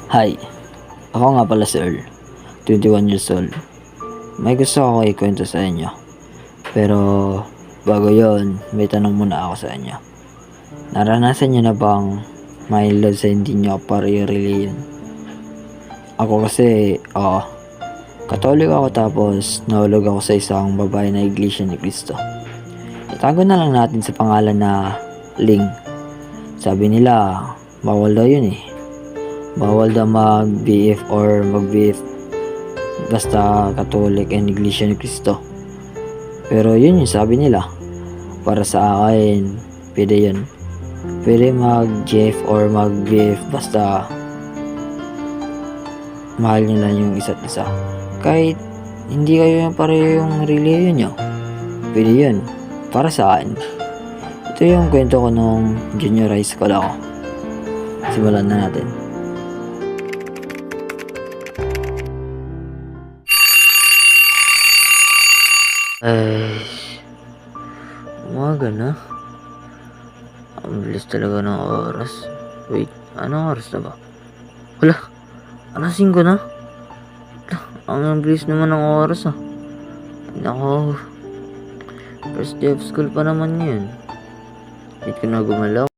Hi, ako nga pala si Earl, 21 years old. May gusto ako ikwento sa inyo. Pero bago yon, may tanong muna ako sa inyo. Naranasan nyo na bang mailad sa hindi nyo pare-reliyon? Ako kasi, Katolik ako tapos nahulog ako sa isang babae na Iglesia ni Cristo. Itago na lang natin sa pangalan na Ling. Sabi nila, bawal daw yun eh. Bawal daw mag-BF or mag-BF basta Katolik and Iglesia ni Cristo. Pero yun yung sabi nila. Para sa akin, pwede yun. Pwede mag-JF or mag-BF basta mahal nyo lang yung isa't isa. Kahit hindi kayo yung pareho yung religion nyo, pwede yun. Para sa akin. Ito yung kwento ko nung junior high school ako. Simulan na natin. Ay, umaga na. Ang bilis talaga ng oras. Wait, anong oras na ba? Wala, alas 5 na. Ang bilis naman ng oras ah. Nako, first day of school pa naman yun. Wait ko na gumalaw.